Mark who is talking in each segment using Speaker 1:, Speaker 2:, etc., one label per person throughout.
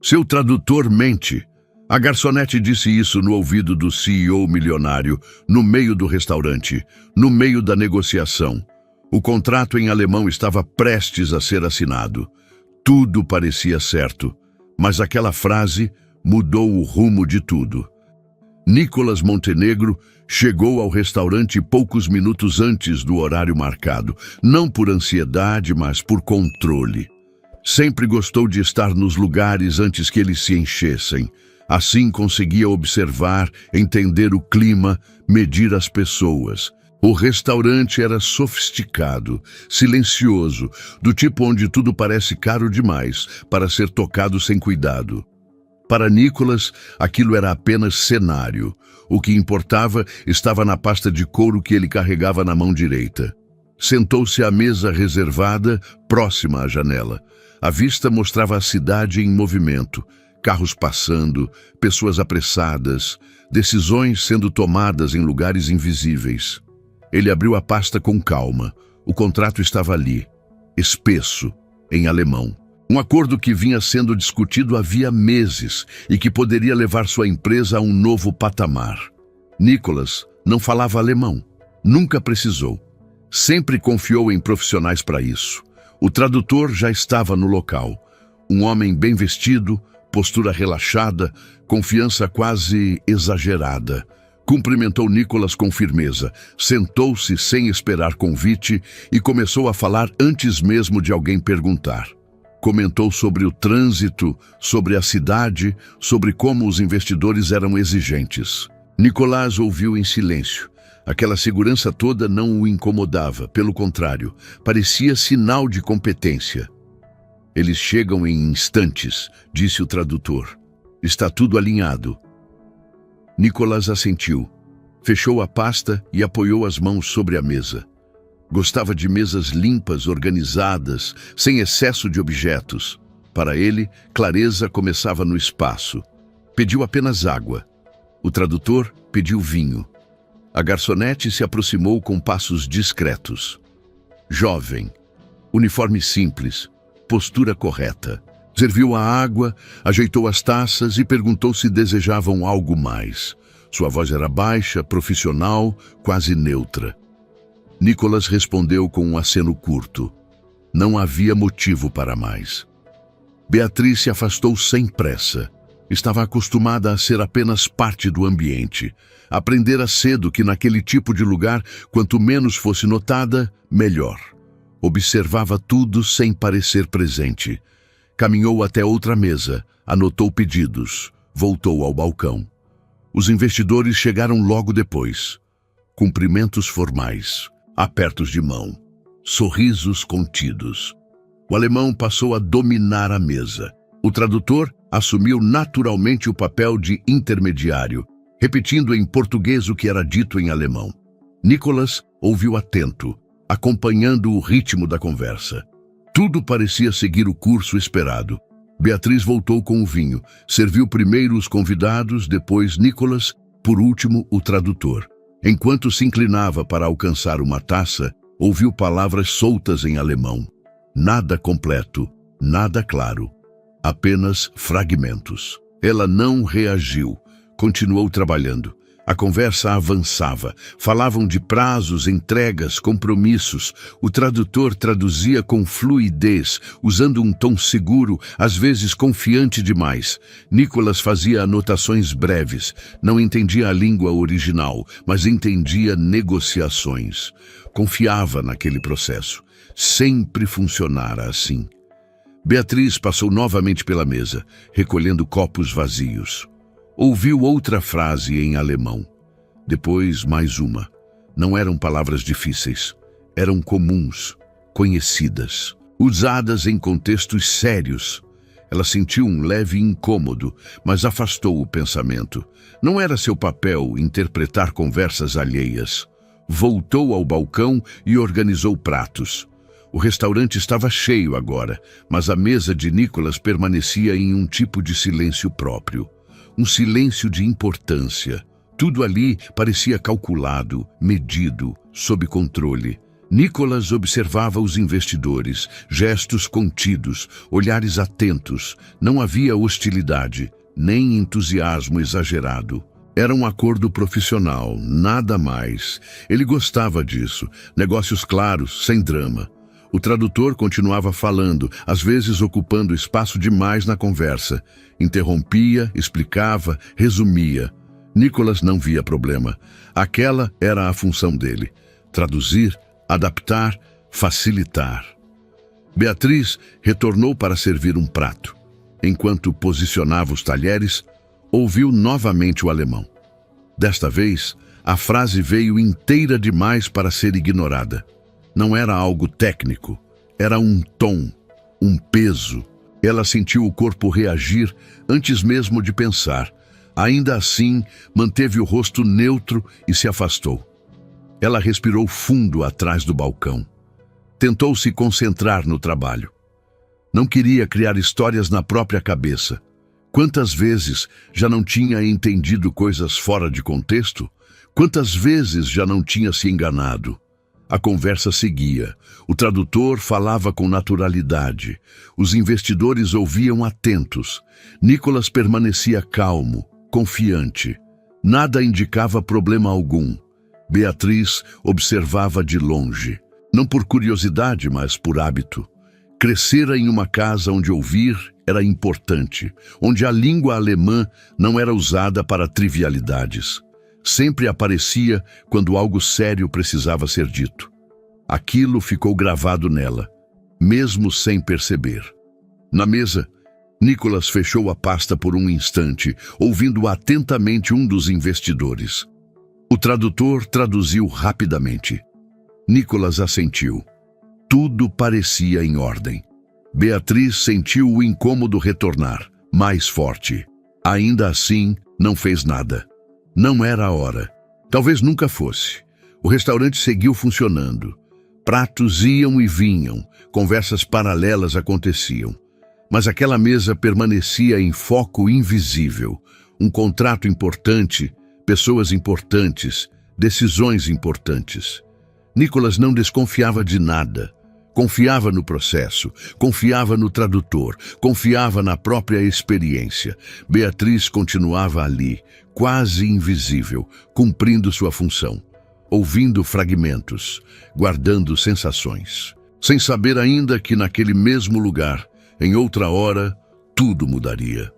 Speaker 1: Seu tradutor mente. A garçonete disse isso no ouvido do CEO milionário, no meio do restaurante, no meio da negociação. O contrato em alemão estava prestes a ser assinado. Tudo parecia certo, mas aquela frase mudou o rumo de tudo. Nicolas Montenegro chegou ao restaurante poucos minutos antes do horário marcado, não por ansiedade, mas por controle. Sempre gostou de estar nos lugares antes que eles se enchessem. Assim conseguia observar, entender o clima, medir as pessoas. O restaurante era sofisticado, silencioso, do tipo onde tudo parece caro demais para ser tocado sem cuidado. Para Nicolas, aquilo era apenas cenário. O que importava estava na pasta de couro que ele carregava na mão direita. Sentou-se à mesa reservada, próxima à janela. A vista mostrava a cidade em movimento. Carros passando, pessoas apressadas, decisões sendo tomadas em lugares invisíveis. Ele abriu a pasta com calma. O contrato estava ali, espesso, em alemão. Um acordo que vinha sendo discutido havia meses e que poderia levar sua empresa a um novo patamar. Nicolas não falava alemão. Nunca precisou. Sempre confiou em profissionais para isso. O tradutor já estava no local. Um homem bem vestido, postura relaxada, confiança quase exagerada. Cumprimentou Nicolas com firmeza, sentou-se sem esperar convite e começou a falar antes mesmo de alguém perguntar. Comentou sobre o trânsito, sobre a cidade, sobre como os investidores eram exigentes. Nicolas ouviu em silêncio. Aquela segurança toda não o incomodava, pelo contrário, parecia sinal de competência. Eles chegam em instantes, disse o tradutor. Está tudo alinhado. Nicolas assentiu, fechou a pasta e apoiou as mãos sobre a mesa. Gostava de mesas limpas, organizadas, sem excesso de objetos. Para ele, clareza começava no espaço. Pediu apenas água. O tradutor pediu vinho. A garçonete se aproximou com passos discretos. Jovem, uniforme simples, postura correta. Serviu a água, ajeitou as taças e perguntou se desejavam algo mais. Sua voz era baixa, profissional, quase neutra. Nicolas respondeu com um aceno curto. Não havia motivo para mais. Beatriz se afastou sem pressa. Estava acostumada a ser apenas parte do ambiente. Aprendera cedo que naquele tipo de lugar, quanto menos fosse notada, melhor. Observava tudo sem parecer presente. Caminhou até outra mesa, anotou pedidos, voltou ao balcão. Os investidores chegaram logo depois. Cumprimentos formais, apertos de mão, sorrisos contidos. O alemão passou a dominar a mesa. O tradutor assumiu naturalmente o papel de intermediário, repetindo em português o que era dito em alemão. Nicolas ouviu atento, acompanhando o ritmo da conversa. Tudo parecia seguir o curso esperado. Beatriz voltou com o vinho. Serviu primeiro os convidados, depois Nicolas, por último o tradutor. Enquanto se inclinava para alcançar uma taça, ouviu palavras soltas em alemão. Nada completo, nada claro. Apenas fragmentos. Ela não reagiu. Continuou trabalhando. A conversa avançava. Falavam de prazos, entregas, compromissos. O tradutor traduzia com fluidez, usando um tom seguro, às vezes confiante demais. Nicolas fazia anotações breves. Não entendia a língua original, mas entendia negociações. Confiava naquele processo. Sempre funcionara assim. Beatriz passou novamente pela mesa, recolhendo copos vazios. Ouviu outra frase em alemão. Depois mais uma. Não eram palavras difíceis. Eram comuns, conhecidas, usadas em contextos sérios. Ela sentiu um leve incômodo, mas afastou o pensamento. Não era seu papel interpretar conversas alheias. Voltou ao balcão e organizou pratos. O restaurante estava cheio agora, mas a mesa de Nicolas permanecia em um tipo de silêncio próprio. Um silêncio de importância. Tudo ali parecia calculado, medido, sob controle. Nicholas observava os investidores, gestos contidos, olhares atentos. Não havia hostilidade, nem entusiasmo exagerado. Era um acordo profissional, nada mais. Ele gostava disso, negócios claros, sem drama. O tradutor continuava falando, às vezes ocupando espaço demais na conversa. Interrompia, explicava, resumia. Nicholas não via problema. Aquela era a função dele: traduzir, adaptar, facilitar. Beatriz retornou para servir um prato. Enquanto posicionava os talheres, ouviu novamente o alemão. Desta vez, a frase veio inteira demais para ser ignorada. Não era algo técnico, era um tom, um peso. Ela sentiu o corpo reagir antes mesmo de pensar. Ainda assim, manteve o rosto neutro e se afastou. Ela respirou fundo atrás do balcão. Tentou se concentrar no trabalho. Não queria criar histórias na própria cabeça. Quantas vezes já não tinha entendido coisas fora de contexto? Quantas vezes já não tinha se enganado? A conversa seguia. O tradutor falava com naturalidade. Os investidores ouviam atentos. Nicholas permanecia calmo, confiante. Nada indicava problema algum. Beatriz observava de longe. Não por curiosidade, mas por hábito. Crescera em uma casa onde ouvir era importante, onde a língua alemã não era usada para trivialidades. Sempre aparecia quando algo sério precisava ser dito. Aquilo ficou gravado nela, mesmo sem perceber. Na mesa, Nicholas fechou a pasta por um instante, ouvindo atentamente um dos investidores. O tradutor traduziu rapidamente. Nicholas assentiu. Tudo parecia em ordem. Beatriz sentiu o incômodo retornar, mais forte. Ainda assim, não fez nada. Não era a hora. Talvez nunca fosse. O restaurante seguiu funcionando. Pratos iam e vinham, conversas paralelas aconteciam. Mas aquela mesa permanecia em foco invisível. Um contrato importante, pessoas importantes, decisões importantes. Nicholas não desconfiava de nada. Confiava no processo, confiava no tradutor, confiava na própria experiência. Beatriz continuava ali, quase invisível, cumprindo sua função, ouvindo fragmentos, guardando sensações, sem saber ainda que naquele mesmo lugar, em outra hora, tudo mudaria.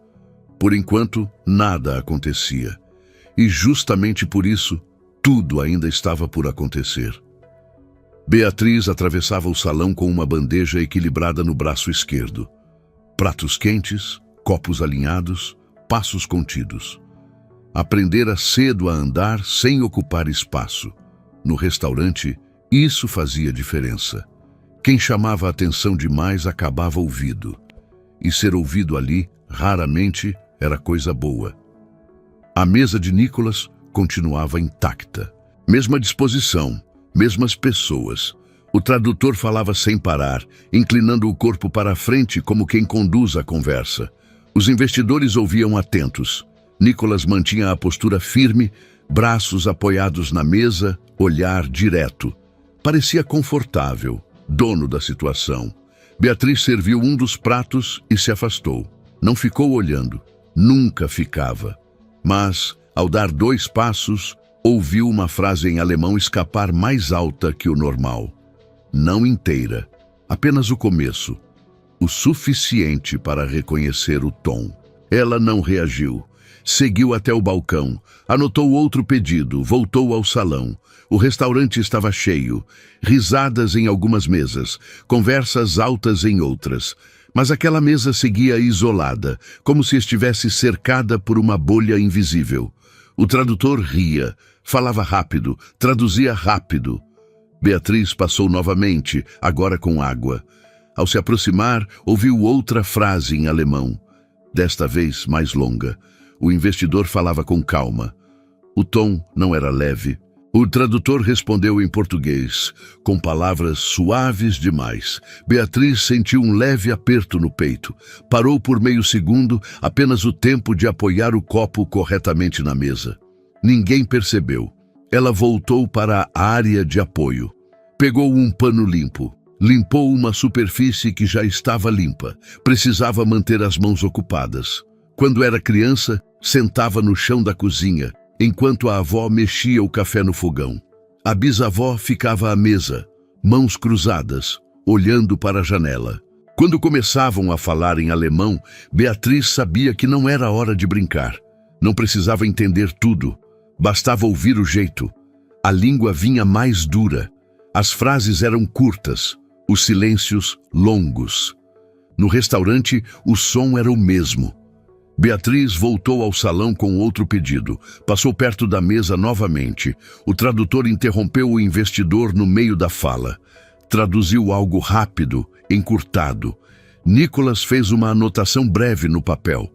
Speaker 1: Por enquanto, nada acontecia. E justamente por isso, tudo ainda estava por acontecer. Beatriz atravessava o salão com uma bandeja equilibrada no braço esquerdo. Pratos quentes, copos alinhados, passos contidos. Aprendera cedo a andar sem ocupar espaço. No restaurante, isso fazia diferença. Quem chamava a atenção demais acabava ouvido. E ser ouvido ali, raramente, era coisa boa. A mesa de Nicholas continuava intacta. Mesma disposição, mesmas pessoas. O tradutor falava sem parar, inclinando o corpo para a frente como quem conduz a conversa. Os investidores ouviam atentos. Nicholas mantinha a postura firme, braços apoiados na mesa, olhar direto. Parecia confortável, dono da situação. Beatriz serviu um dos pratos e se afastou. Não ficou olhando. Nunca ficava. Mas, ao dar 2 passos, ouviu uma frase em alemão escapar mais alta que o normal. Não inteira, apenas o começo. O suficiente para reconhecer o tom. Ela não reagiu. Seguiu até o balcão, anotou outro pedido, voltou ao salão. O restaurante estava cheio. Risadas em algumas mesas, conversas altas em outras. Mas aquela mesa seguia isolada, como se estivesse cercada por uma bolha invisível. O tradutor ria, falava rápido, traduzia rápido. Beatriz passou novamente, agora com água. Ao se aproximar, ouviu outra frase em alemão, desta vez mais longa. O investidor falava com calma. O tom não era leve. O tradutor respondeu em português, com palavras suaves demais. Beatriz sentiu um leve aperto no peito. Parou por meio segundo, apenas o tempo de apoiar o copo corretamente na mesa. Ninguém percebeu. Ela voltou para a área de apoio. Pegou um pano limpo. Limpou uma superfície que já estava limpa. Precisava manter as mãos ocupadas. Quando era criança, sentava no chão da cozinha, enquanto a avó mexia o café no fogão. A bisavó ficava à mesa, mãos cruzadas, olhando para a janela. Quando começavam a falar em alemão, Beatriz sabia que não era hora de brincar. Não precisava entender tudo. Bastava ouvir o jeito. A língua vinha mais dura. As frases eram curtas, os silêncios longos. No restaurante, o som era o mesmo. Beatriz voltou ao salão com outro pedido. Passou perto da mesa novamente. O tradutor interrompeu o investidor no meio da fala. Traduziu algo rápido, encurtado. Nicholas fez uma anotação breve no papel.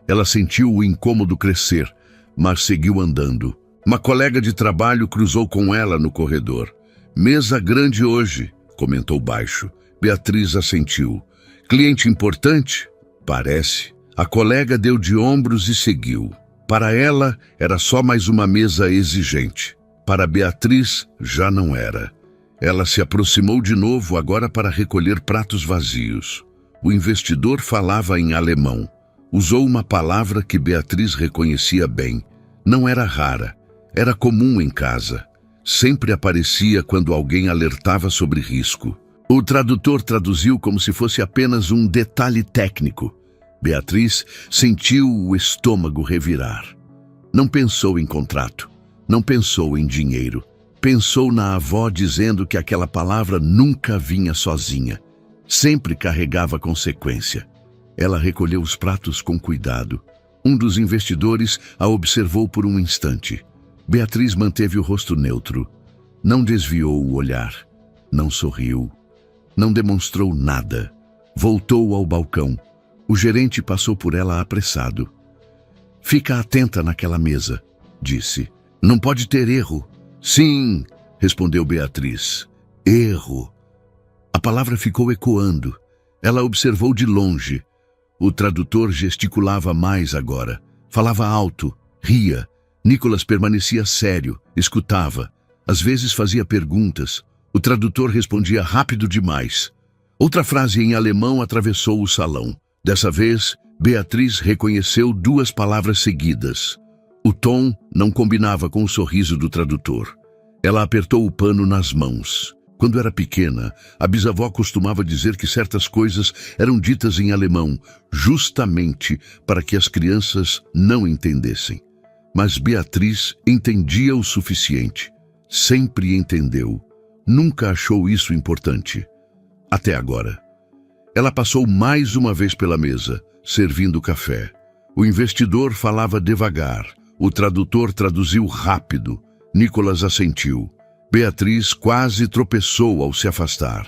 Speaker 1: Ela sentiu o incômodo crescer, mas seguiu andando. Uma colega de trabalho cruzou com ela no corredor. "Mesa grande hoje", comentou baixo. Beatriz assentiu. "Cliente importante?" "Parece." A colega deu de ombros e seguiu. Para ela, era só mais uma mesa exigente. Para Beatriz, já não era. Ela se aproximou de novo, agora para recolher pratos vazios. O investidor falava em alemão. Usou uma palavra que Beatriz reconhecia bem. Não era rara. Era comum em casa. Sempre aparecia quando alguém alertava sobre risco. O tradutor traduziu como se fosse apenas um detalhe técnico. Beatriz sentiu o estômago revirar. Não pensou em contrato. Não pensou em dinheiro. Pensou na avó dizendo que aquela palavra nunca vinha sozinha. Sempre carregava consequência. Ela recolheu os pratos com cuidado. Um dos investidores a observou por um instante. Beatriz manteve o rosto neutro. Não desviou o olhar. Não sorriu. Não demonstrou nada. Voltou ao balcão. O gerente passou por ela apressado. "Fica atenta naquela mesa", disse. "Não pode ter erro." "Sim", respondeu Beatriz. "Erro." A palavra ficou ecoando. Ela observou de longe. O tradutor gesticulava mais agora. Falava alto, ria. Nicholas permanecia sério, escutava. Às vezes fazia perguntas. O tradutor respondia rápido demais. Outra frase em alemão atravessou o salão. Dessa vez, Beatriz reconheceu duas palavras seguidas. O tom não combinava com o sorriso do tradutor. Ela apertou o pano nas mãos. Quando era pequena, a bisavó costumava dizer que certas coisas eram ditas em alemão, justamente para que as crianças não entendessem. Mas Beatriz entendia o suficiente. Sempre entendeu. Nunca achou isso importante. Até agora. Ela passou mais uma vez pela mesa, servindo café. O investidor falava devagar. O tradutor traduziu rápido. Nicholas assentiu. Beatriz quase tropeçou ao se afastar.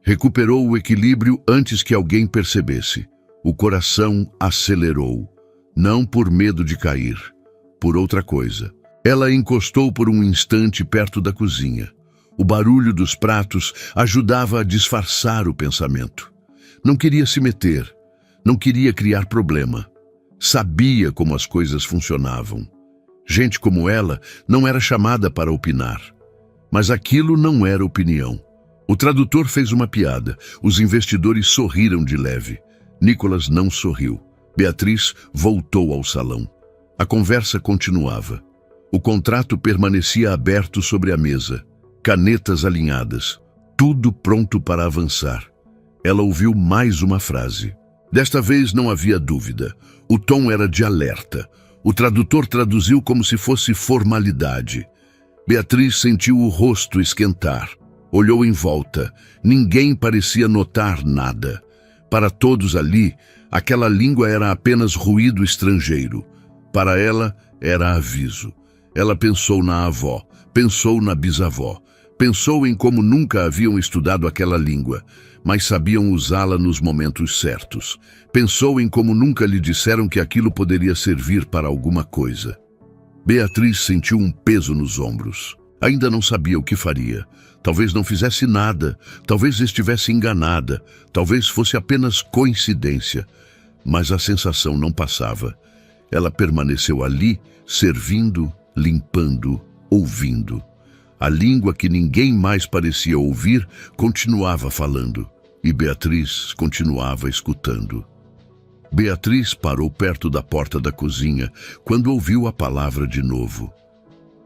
Speaker 1: Recuperou o equilíbrio antes que alguém percebesse. O coração acelerou. Não por medo de cair. Por outra coisa. Ela encostou por um instante perto da cozinha. O barulho dos pratos ajudava a disfarçar o pensamento. Não queria se meter. Não queria criar problema. Sabia como as coisas funcionavam. Gente como ela não era chamada para opinar. Mas aquilo não era opinião. O tradutor fez uma piada. Os investidores sorriram de leve. Nicholas não sorriu. Beatriz voltou ao salão. A conversa continuava. O contrato permanecia aberto sobre a mesa. Canetas alinhadas. Tudo pronto para avançar. Ela ouviu mais uma frase. Desta vez não havia dúvida. O tom era de alerta. O tradutor traduziu como se fosse formalidade. Beatriz sentiu o rosto esquentar. Olhou em volta. Ninguém parecia notar nada. Para todos ali, aquela língua era apenas ruído estrangeiro. Para ela, era aviso. Ela pensou na avó, pensou na bisavó, pensou em como nunca haviam estudado aquela língua, mas sabiam usá-la nos momentos certos. Pensou em como nunca lhe disseram que aquilo poderia servir para alguma coisa. Beatriz sentiu um peso nos ombros. Ainda não sabia o que faria. Talvez não fizesse nada, talvez estivesse enganada, talvez fosse apenas coincidência. Mas a sensação não passava. Ela permaneceu ali, servindo, limpando, ouvindo. A língua que ninguém mais parecia ouvir continuava falando, e Beatriz continuava escutando. Beatriz parou perto da porta da cozinha quando ouviu a palavra de novo.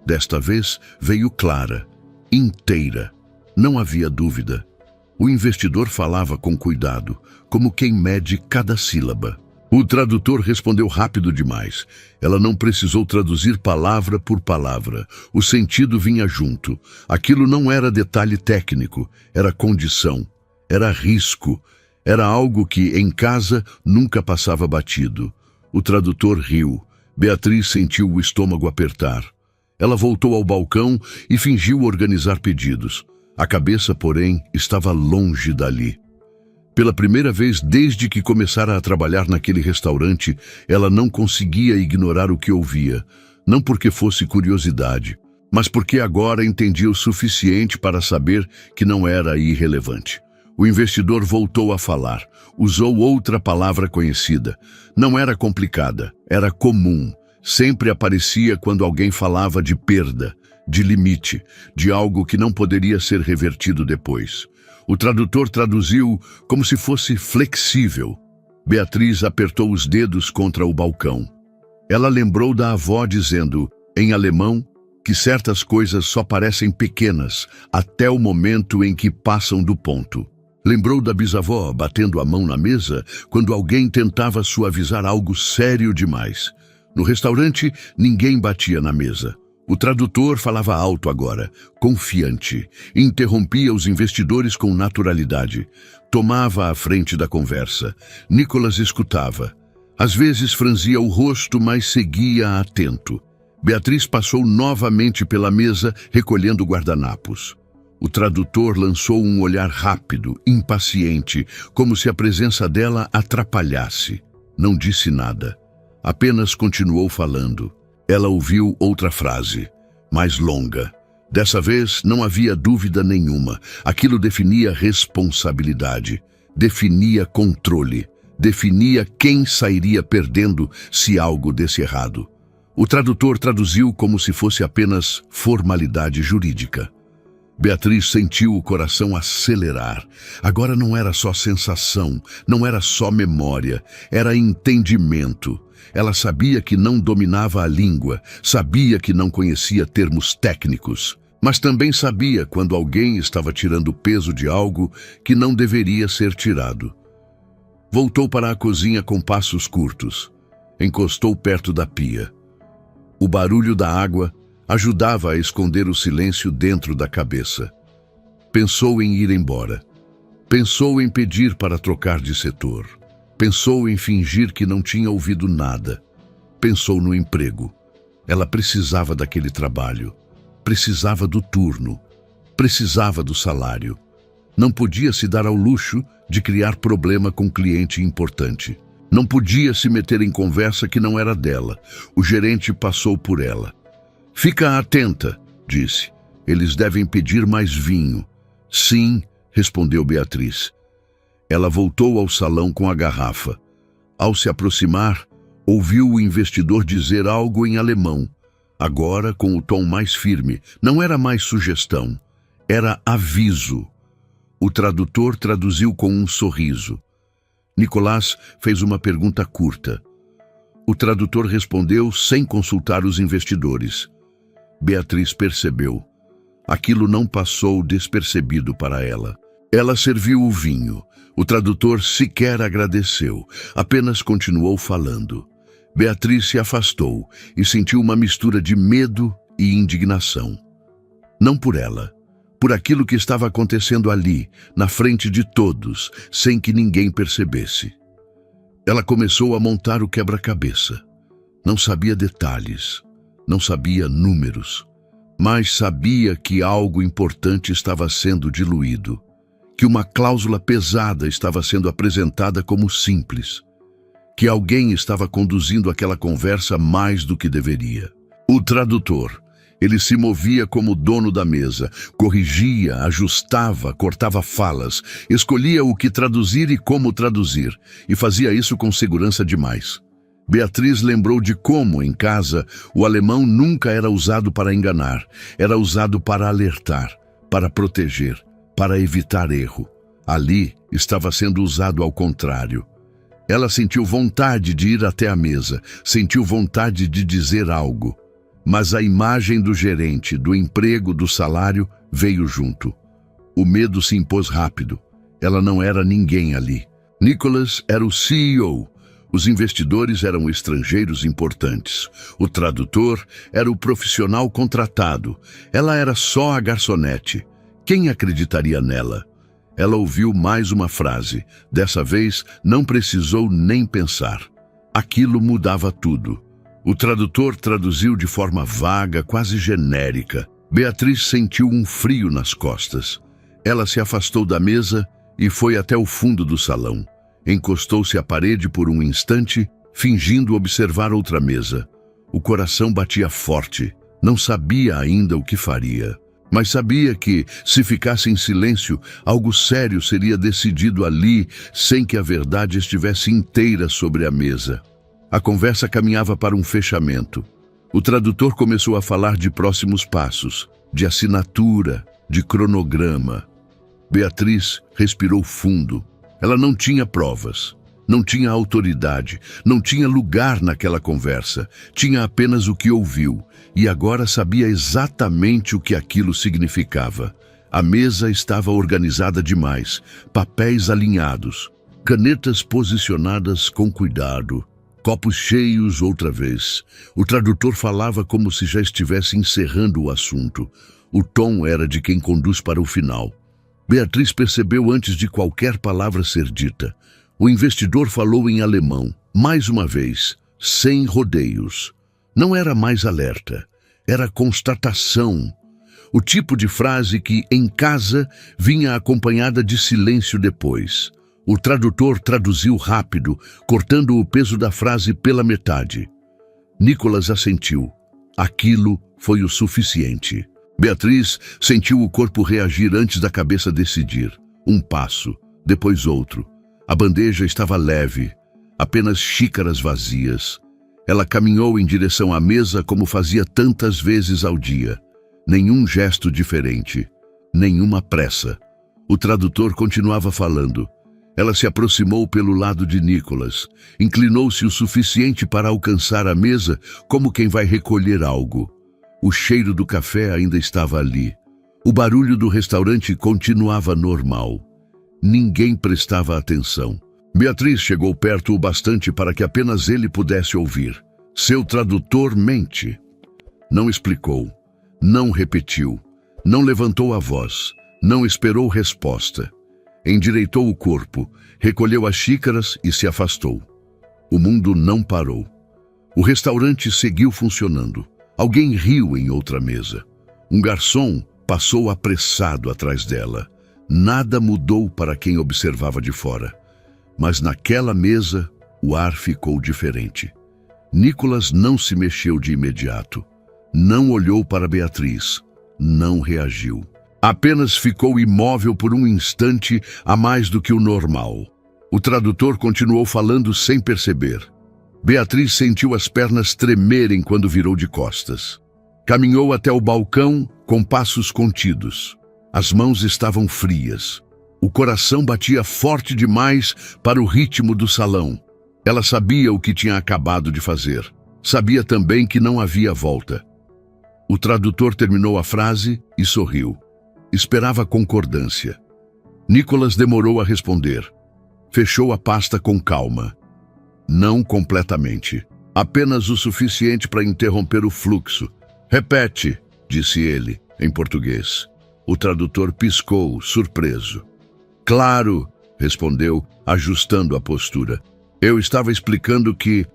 Speaker 1: Desta vez veio clara, inteira. Não havia dúvida. O investidor falava com cuidado, como quem mede cada sílaba. O tradutor respondeu rápido demais. Ela não precisou traduzir palavra por palavra. O sentido vinha junto. Aquilo não era detalhe técnico, era condição, era risco, era algo que, em casa, nunca passava batido. O tradutor riu. Beatriz sentiu o estômago apertar. Ela voltou ao balcão e fingiu organizar pedidos. A cabeça, porém, estava longe dali. Pela primeira vez desde que começara a trabalhar naquele restaurante, ela não conseguia ignorar o que ouvia, não porque fosse curiosidade, mas porque agora entendia o suficiente para saber que não era irrelevante. O investidor voltou a falar, usou outra palavra conhecida. Não era complicada, era comum. Sempre aparecia quando alguém falava de perda, de limite, de algo que não poderia ser revertido depois. O tradutor traduziu como se fosse flexível. Beatriz apertou os dedos contra o balcão. Ela lembrou da avó dizendo, em alemão, que certas coisas só parecem pequenas até o momento em que passam do ponto. Lembrou da bisavó batendo a mão na mesa quando alguém tentava suavizar algo sério demais. No restaurante, ninguém batia na mesa. O tradutor falava alto agora, confiante, interrompia os investidores com naturalidade. Tomava a frente da conversa. Nicholas escutava. Às vezes franzia o rosto, mas seguia atento. Beatriz passou novamente pela mesa, recolhendo guardanapos. O tradutor lançou um olhar rápido, impaciente, como se a presença dela atrapalhasse. Não disse nada. Apenas continuou falando. Ela ouviu outra frase, mais longa. Dessa vez não havia dúvida nenhuma. Aquilo definia responsabilidade, definia controle, definia quem sairia perdendo se algo desse errado. O tradutor traduziu como se fosse apenas formalidade jurídica. Beatriz sentiu o coração acelerar. Agora não era só sensação, não era só memória, era entendimento. Ela sabia que não dominava a língua, sabia que não conhecia termos técnicos, mas também sabia quando alguém estava tirando o peso de algo que não deveria ser tirado. Voltou para a cozinha com passos curtos. Encostou perto da pia. O barulho da água ajudava a esconder o silêncio dentro da cabeça. Pensou em ir embora. Pensou em pedir para trocar de setor. Pensou em fingir que não tinha ouvido nada. Pensou no emprego. Ela precisava daquele trabalho. Precisava do turno. Precisava do salário. Não podia se dar ao luxo de criar problema com cliente importante. Não podia se meter em conversa que não era dela. O gerente passou por ela. Fica atenta, disse. Eles devem pedir mais vinho. Sim, respondeu Beatriz. Ela voltou ao salão com a garrafa. Ao se aproximar, ouviu o investidor dizer algo em alemão. Agora, com o tom mais firme, não era mais sugestão, era aviso. O tradutor traduziu com um sorriso. Nicolás fez uma pergunta curta. O tradutor respondeu sem consultar os investidores. Beatriz percebeu. Aquilo não passou despercebido para ela. Ela serviu o vinho. O tradutor sequer agradeceu, apenas continuou falando. Beatriz se afastou e sentiu uma mistura de medo e indignação. Não por ela, por aquilo que estava acontecendo ali, na frente de todos, sem que ninguém percebesse. Ela começou a montar o quebra-cabeça. Não sabia detalhes, não sabia números, mas sabia que algo importante estava sendo diluído, que uma cláusula pesada estava sendo apresentada como simples, que alguém estava conduzindo aquela conversa mais do que deveria. O tradutor, ele se movia como dono da mesa, corrigia, ajustava, cortava falas, escolhia o que traduzir e como traduzir, e fazia isso com segurança demais. Beatriz lembrou de como, em casa, o alemão nunca era usado para enganar, era usado para alertar, para proteger, para evitar erro. Ali estava sendo usado ao contrário. Ela sentiu vontade de ir até a mesa, sentiu vontade de dizer algo. Mas a imagem do gerente, do emprego, do salário, veio junto. O medo se impôs rápido. Ela não era ninguém ali. Nicholas era o CEO. Os investidores eram estrangeiros importantes. O tradutor era o profissional contratado. Ela era só a garçonete. Quem acreditaria nela? Ela ouviu mais uma frase. Dessa vez, não precisou nem pensar. Aquilo mudava tudo. O tradutor traduziu de forma vaga, quase genérica. Beatriz sentiu um frio nas costas. Ela se afastou da mesa e foi até o fundo do salão. Encostou-se à parede por um instante, fingindo observar outra mesa. O coração batia forte. Não sabia ainda o que faria. Mas sabia que, se ficasse em silêncio, algo sério seria decidido ali, sem que a verdade estivesse inteira sobre a mesa. A conversa caminhava para um fechamento. O tradutor começou a falar de próximos passos, de assinatura, de cronograma. Beatriz respirou fundo. Ela não tinha provas, não tinha autoridade, não tinha lugar naquela conversa. Tinha apenas o que ouviu, e agora sabia exatamente o que aquilo significava. A mesa estava organizada demais, papéis alinhados, canetas posicionadas com cuidado, copos cheios outra vez. O tradutor falava como se já estivesse encerrando o assunto. O tom era de quem conduz para o final. Beatriz percebeu antes de qualquer palavra ser dita. O investidor falou em alemão, mais uma vez, sem rodeios. Não era mais alerta, era constatação. O tipo de frase que, em casa, vinha acompanhada de silêncio depois. O tradutor traduziu rápido, cortando o peso da frase pela metade. Nicholas assentiu. Aquilo foi o suficiente. Beatriz sentiu o corpo reagir antes da cabeça decidir. Um passo, depois outro. A bandeja estava leve, apenas xícaras vazias. Ela caminhou em direção à mesa como fazia tantas vezes ao dia. Nenhum gesto diferente, nenhuma pressa. O tradutor continuava falando. Ela se aproximou pelo lado de Nicholas. Inclinou-se o suficiente para alcançar a mesa como quem vai recolher algo. O cheiro do café ainda estava ali. O barulho do restaurante continuava normal. Ninguém prestava atenção. Beatriz chegou perto o bastante para que apenas ele pudesse ouvir. Seu tradutor mente. Não explicou, não repetiu, não levantou a voz, não esperou resposta. Endireitou o corpo, recolheu as xícaras e se afastou. O mundo não parou. O restaurante seguiu funcionando. Alguém riu em outra mesa. Um garçom passou apressado atrás dela. Nada mudou para quem observava de fora. Mas naquela mesa, o ar ficou diferente. Nicholas não se mexeu de imediato. Não olhou para Beatriz. Não reagiu. Apenas ficou imóvel por um instante a mais do que o normal. O tradutor continuou falando sem perceber. Beatriz sentiu as pernas tremerem quando virou de costas. Caminhou até o balcão com passos contidos. As mãos estavam frias. O coração batia forte demais para o ritmo do salão. Ela sabia o que tinha acabado de fazer. Sabia também que não havia volta. O tradutor terminou a frase e sorriu. Esperava concordância. Nicholas demorou a responder. Fechou a pasta com calma. Não completamente. Apenas o suficiente para interromper o fluxo. Repete, disse ele, em português. O tradutor piscou, surpreso. Claro, respondeu, ajustando a postura. Eu estava explicando que...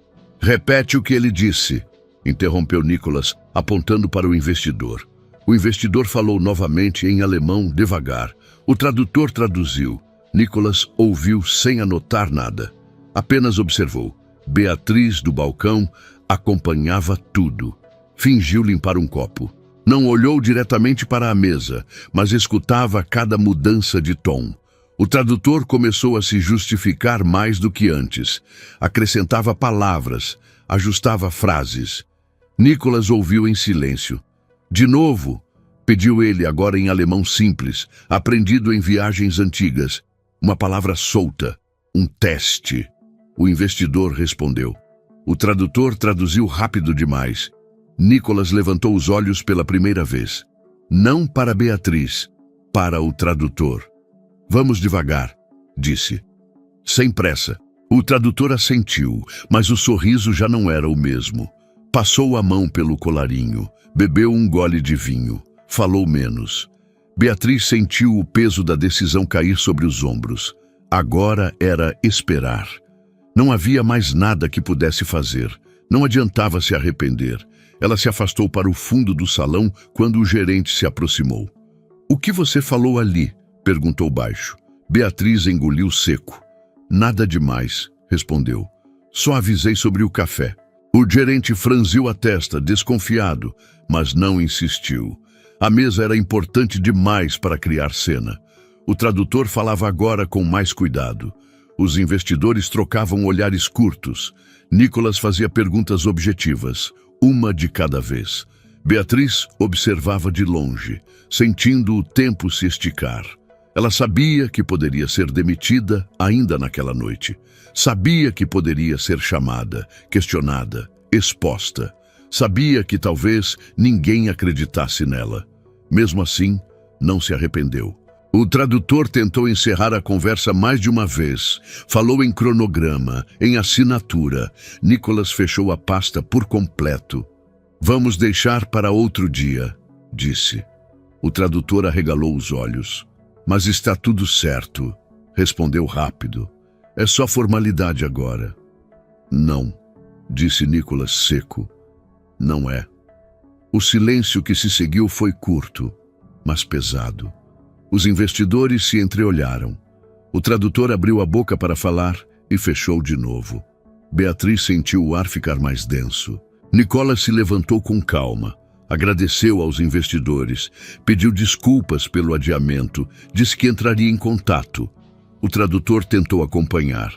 Speaker 1: Repete o que ele disse, interrompeu Nicholas, apontando para o investidor. O investidor falou novamente em alemão, devagar. O tradutor traduziu. Nicholas ouviu sem anotar nada. Apenas observou. Beatriz, do balcão, acompanhava tudo. Fingiu limpar um copo. Não olhou diretamente para a mesa, mas escutava cada mudança de tom. O tradutor começou a se justificar mais do que antes. Acrescentava palavras, ajustava frases. Nicholas ouviu em silêncio. De novo, pediu ele, agora em alemão simples, aprendido em viagens antigas. Uma palavra solta, um teste. O investidor respondeu. O tradutor traduziu rápido demais. Nicholas levantou os olhos pela primeira vez. Não para Beatriz, para o tradutor. Vamos devagar, disse. Sem pressa. O tradutor assentiu, mas o sorriso já não era o mesmo. Passou a mão pelo colarinho, bebeu um gole de vinho, falou menos. Beatriz sentiu o peso da decisão cair sobre os ombros. Agora era esperar. Não havia mais nada que pudesse fazer. Não adiantava se arrepender. Ela se afastou para o fundo do salão quando o gerente se aproximou. O que você falou ali? Perguntou baixo. Beatriz engoliu seco. Nada demais, respondeu. Só avisei sobre o café. O gerente franziu a testa, desconfiado, mas não insistiu. A mesa era importante demais para criar cena. O tradutor falava agora com mais cuidado. Os investidores trocavam olhares curtos. Nicholas fazia perguntas objetivas, uma de cada vez. Beatriz observava de longe, sentindo o tempo se esticar. Ela sabia que poderia ser demitida ainda naquela noite. Sabia que poderia ser chamada, questionada, exposta. Sabia que talvez ninguém acreditasse nela. Mesmo assim, não se arrependeu. O tradutor tentou encerrar a conversa mais de uma vez. Falou em cronograma, em assinatura. Nicholas fechou a pasta por completo. Vamos deixar para outro dia, disse. O tradutor arregalou os olhos. Mas está tudo certo, respondeu rápido. É só formalidade agora. Não, disse Nicholas seco. Não é. O silêncio que se seguiu foi curto, mas pesado. Os investidores se entreolharam. O tradutor abriu a boca para falar e fechou de novo. Beatriz sentiu o ar ficar mais denso. Nicholas se levantou com calma. Agradeceu aos investidores, pediu desculpas pelo adiamento, disse que entraria em contato. O tradutor tentou acompanhar.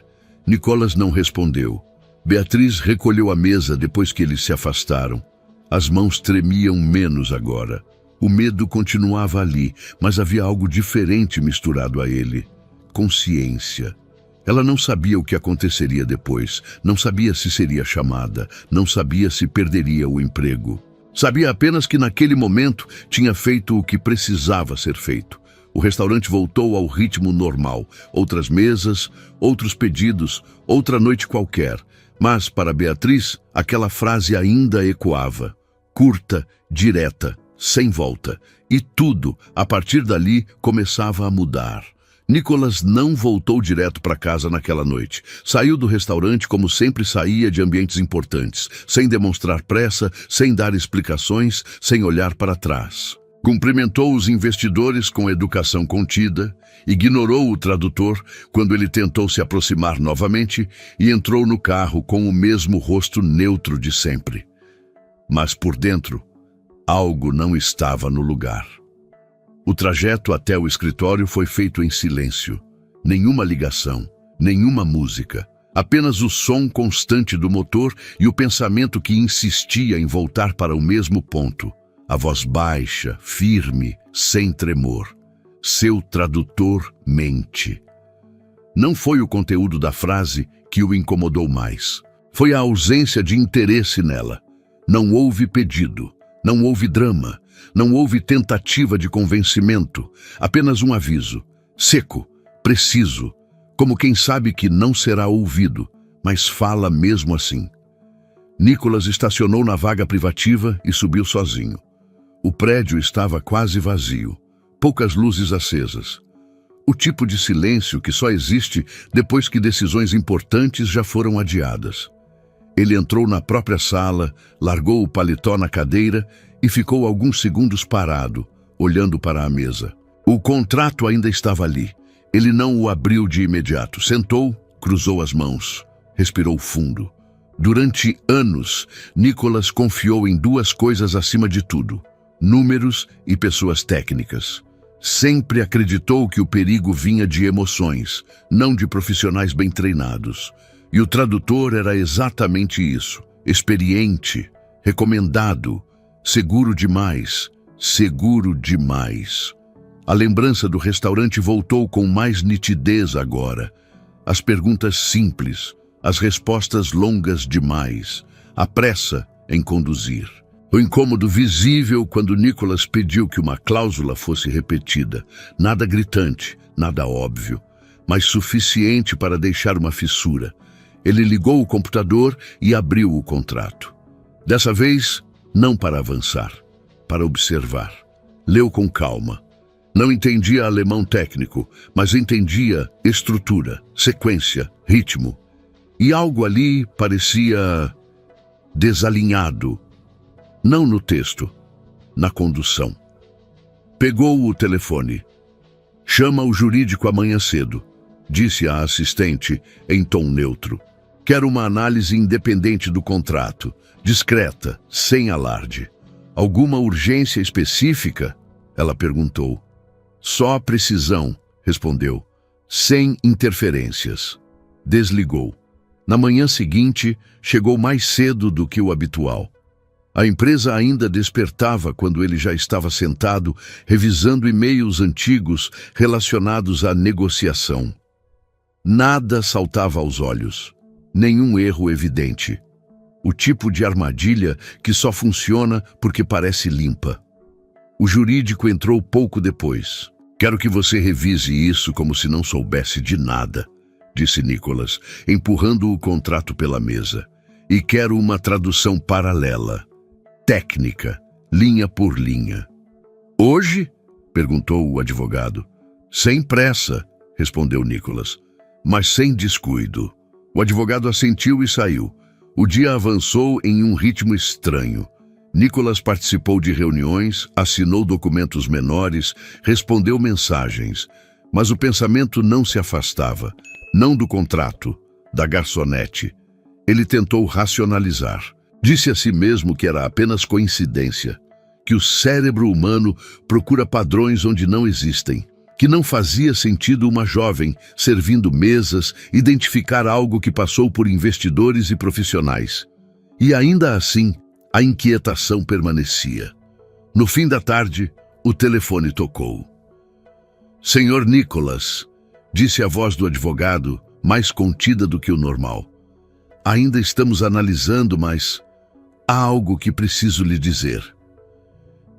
Speaker 1: Nicholas não respondeu. Beatriz recolheu a mesa depois que eles se afastaram. As mãos tremiam menos agora. O medo continuava ali, mas havia algo diferente misturado a ele. Consciência. Ela não sabia o que aconteceria depois, não sabia se seria chamada, não sabia se perderia o emprego. Sabia apenas que naquele momento tinha feito o que precisava ser feito. O restaurante voltou ao ritmo normal. Outras mesas, outros pedidos, outra noite qualquer. Mas, para Beatriz, aquela frase ainda ecoava. Curta, direta, sem volta. E tudo, a partir dali, começava a mudar. Nicholas não voltou direto para casa naquela noite. Saiu do restaurante como sempre saía de ambientes importantes, sem demonstrar pressa, sem dar explicações, sem olhar para trás. Cumprimentou os investidores com educação contida, ignorou o tradutor quando ele tentou se aproximar novamente e entrou no carro com o mesmo rosto neutro de sempre. Mas por dentro, algo não estava no lugar. O trajeto até o escritório foi feito em silêncio. Nenhuma ligação, nenhuma música. Apenas o som constante do motor e o pensamento que insistia em voltar para o mesmo ponto. A voz baixa, firme, sem tremor. Seu tradutor mente. Não foi o conteúdo da frase que o incomodou mais. Foi a ausência de interesse nela. Não houve pedido, não houve drama. Não houve tentativa de convencimento, apenas um aviso, seco, preciso, como quem sabe que não será ouvido, mas fala mesmo assim. Nicholas estacionou na vaga privativa e subiu sozinho. O prédio estava quase vazio, poucas luzes acesas. O tipo de silêncio que só existe depois que decisões importantes já foram adiadas. Ele entrou na própria sala, largou o paletó na cadeira e ficou alguns segundos parado, olhando para a mesa. O contrato ainda estava ali. Ele não o abriu de imediato. Sentou, cruzou as mãos, respirou fundo. Durante anos, Nicholas confiou em duas coisas acima de tudo: números e pessoas técnicas. Sempre acreditou que o perigo vinha de emoções, não de profissionais bem treinados. E o tradutor era exatamente isso: experiente, recomendado, seguro demais, seguro demais. A lembrança do restaurante voltou com mais nitidez agora. As perguntas simples, as respostas longas demais, a pressa em conduzir. O incômodo visível quando Nicholas pediu que uma cláusula fosse repetida. Nada gritante, nada óbvio, mas suficiente para deixar uma fissura. Ele ligou o computador e abriu o contrato. Dessa vez, não para avançar, para observar. Leu com calma. Não entendia alemão técnico, mas entendia estrutura, sequência, ritmo. E algo ali parecia desalinhado. Não no texto, na condução. Pegou o telefone. Chama o jurídico amanhã cedo, disse a assistente em tom neutro. Quero uma análise independente do contrato, discreta, sem alarde. Alguma urgência específica? Ela perguntou. Só precisão, respondeu, sem interferências. Desligou. Na manhã seguinte, chegou mais cedo do que o habitual. A empresa ainda despertava quando ele já estava sentado, revisando e-mails antigos relacionados à negociação. Nada saltava aos olhos, nenhum erro evidente. O tipo de armadilha que só funciona porque parece limpa. O jurídico entrou pouco depois. Quero que você revise isso como se não soubesse de nada, disse Nicholas, empurrando o contrato pela mesa. E quero uma tradução paralela. Técnica, linha por linha. Hoje? Perguntou o advogado. Sem pressa, respondeu Nicholas, mas sem descuido. O advogado assentiu e saiu. O dia avançou em um ritmo estranho. Nicholas participou de reuniões, assinou documentos menores, respondeu mensagens, mas o pensamento não se afastava, não do contrato, da garçonete. Ele tentou racionalizar. Disse a si mesmo que era apenas coincidência, que o cérebro humano procura padrões onde não existem, que não fazia sentido uma jovem, servindo mesas, identificar algo que passou por investidores e profissionais. E ainda assim, a inquietação permanecia. No fim da tarde, o telefone tocou. Senhor Nicholas, disse a voz do advogado, mais contida do que o normal. Ainda estamos analisando, mas há algo que preciso lhe dizer.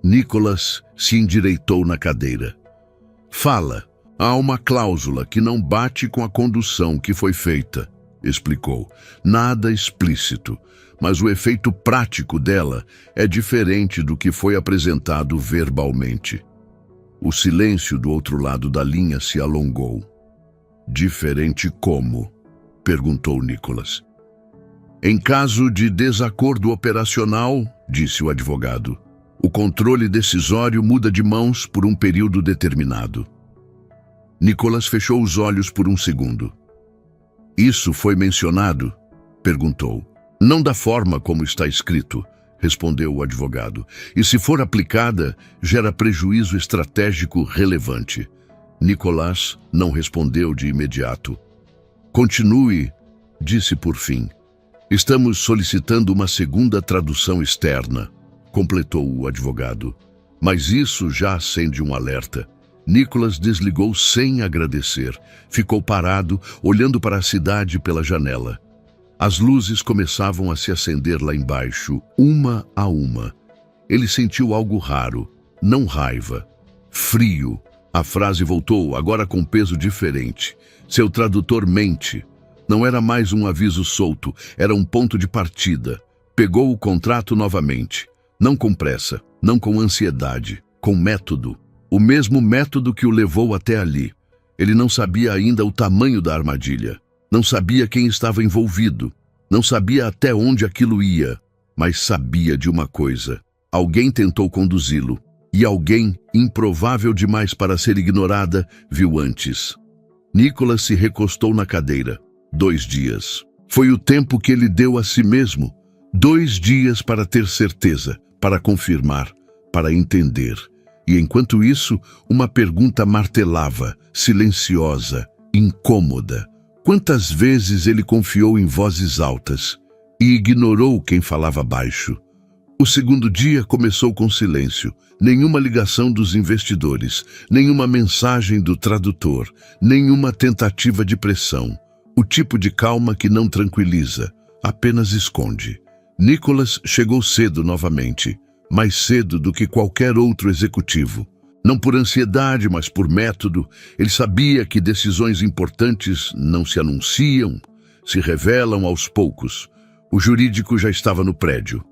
Speaker 1: Nicholas se endireitou na cadeira. Fala, há uma cláusula que não bate com a condução que foi feita, explicou. Nada explícito, mas o efeito prático dela é diferente do que foi apresentado verbalmente. O silêncio do outro lado da linha se alongou. Diferente como? Perguntou Nicholas. Em caso de desacordo operacional, disse o advogado, o controle decisório muda de mãos por um período determinado. Nicholas fechou os olhos por um segundo. Isso foi mencionado? Perguntou. Não da forma como está escrito, respondeu o advogado. E se for aplicada, gera prejuízo estratégico relevante. Nicholas não respondeu de imediato. Continue, disse por fim. Estamos solicitando uma segunda tradução externa, completou o advogado. Mas isso já acende um alerta. Nicholas desligou sem agradecer. Ficou parado, olhando para a cidade pela janela. As luzes começavam a se acender lá embaixo, uma a uma. Ele sentiu algo raro, não raiva. Frio. A frase voltou, agora com peso diferente. Seu tradutor mente. Não era mais um aviso solto, era um ponto de partida. Pegou o contrato novamente. Não com pressa, não com ansiedade, com método. O mesmo método que o levou até ali. Ele não sabia ainda o tamanho da armadilha. Não sabia quem estava envolvido. Não sabia até onde aquilo ia. Mas sabia de uma coisa. Alguém tentou conduzi-lo. E alguém, improvável demais para ser ignorada, viu antes. Nicholas se recostou na cadeira. 2 dias. Foi o tempo que ele deu a si mesmo. 2 dias para ter certeza, para confirmar, para entender. E enquanto isso, uma pergunta martelava, silenciosa, incômoda. Quantas vezes ele confiou em vozes altas e ignorou quem falava baixo? O segundo dia começou com silêncio. Nenhuma ligação dos investidores, nenhuma mensagem do tradutor, nenhuma tentativa de pressão. O tipo de calma que não tranquiliza, apenas esconde. Nicholas chegou cedo novamente, mais cedo do que qualquer outro executivo. Não por ansiedade, mas por método. Ele sabia que decisões importantes não se anunciam, se revelam aos poucos. O jurídico já estava no prédio.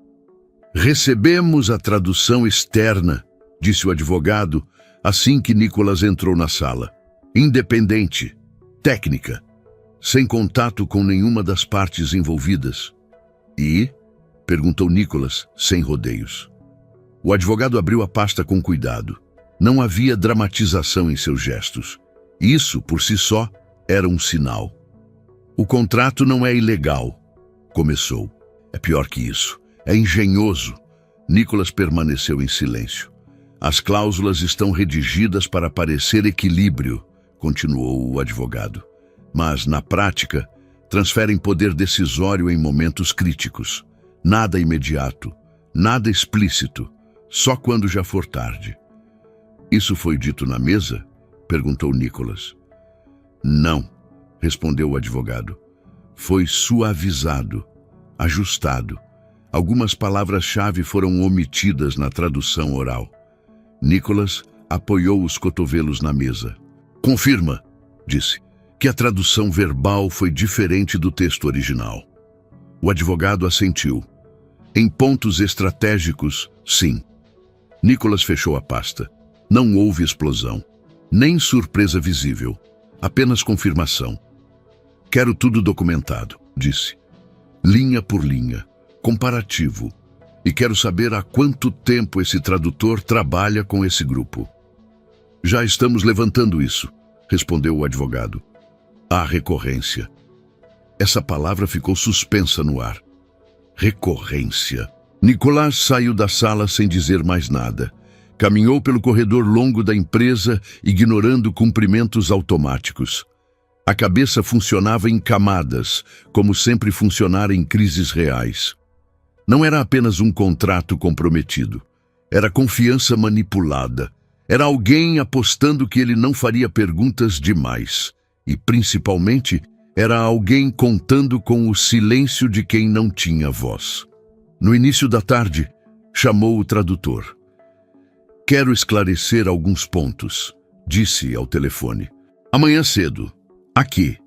Speaker 1: Recebemos a tradução externa, disse o advogado, assim que Nicholas entrou na sala. Independente, técnica, sem contato com nenhuma das partes envolvidas. E? Perguntou Nicholas, sem rodeios. O advogado abriu a pasta com cuidado. Não havia dramatização em seus gestos. Isso, por si só, era um sinal. O contrato não é ilegal, começou. É pior que isso. É engenhoso. Nicholas permaneceu em silêncio. As cláusulas estão redigidas para parecer equilíbrio, continuou o advogado. Mas, na prática, transferem poder decisório em momentos críticos. Nada imediato, nada explícito, só quando já for tarde. Isso foi dito na mesa? Perguntou Nicholas. Não, respondeu o advogado. Foi suavizado, ajustado. Algumas palavras-chave foram omitidas na tradução oral. Nicholas apoiou os cotovelos na mesa. Confirma, disse, que a tradução verbal foi diferente do texto original. O advogado assentiu. Em pontos estratégicos, sim. Nicholas fechou a pasta. Não houve explosão, nem surpresa visível, apenas confirmação. Quero tudo documentado, disse. Linha por linha, comparativo. E quero saber há quanto tempo esse tradutor trabalha com esse grupo. Já estamos levantando isso, respondeu o advogado. Há recorrência. Essa palavra ficou suspensa no ar. Recorrência. Nicholas saiu da sala sem dizer mais nada. Caminhou pelo corredor longo da empresa, ignorando cumprimentos automáticos. A cabeça funcionava em camadas, como sempre funcionara em crises reais. Não era apenas um contrato comprometido. Era confiança manipulada. Era alguém apostando que ele não faria perguntas demais. E, principalmente, era alguém contando com o silêncio de quem não tinha voz. No início da tarde, chamou o tradutor. Quero esclarecer alguns pontos, disse ao telefone. Amanhã cedo. Aqui.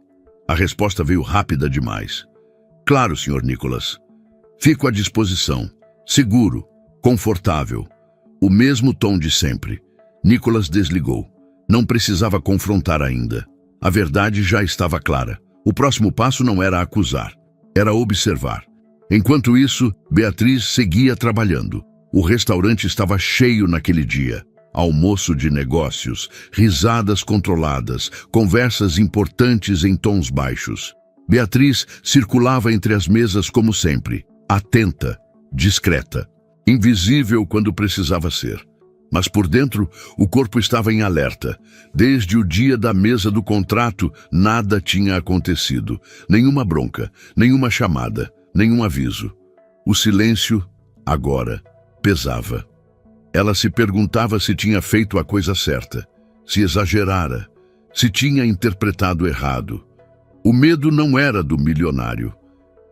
Speaker 1: A resposta veio rápida demais. Claro, Sr. Nicholas. Fico à disposição. Seguro. Confortável. O mesmo tom de sempre. Nicholas desligou. Não precisava confrontar ainda. A verdade já estava clara. O próximo passo não era acusar. Era observar. Enquanto isso, Beatriz seguia trabalhando. O restaurante estava cheio naquele dia. Almoço de negócios, risadas controladas, conversas importantes em tons baixos. Beatriz circulava entre as mesas como sempre, atenta, discreta, invisível quando precisava ser. Mas por dentro, o corpo estava em alerta. Desde o dia da mesa do contrato, nada tinha acontecido. Nenhuma bronca, nenhuma chamada, nenhum aviso. O silêncio, agora, pesava. Ela se perguntava se tinha feito a coisa certa, se exagerara, se tinha interpretado errado. O medo não era do milionário,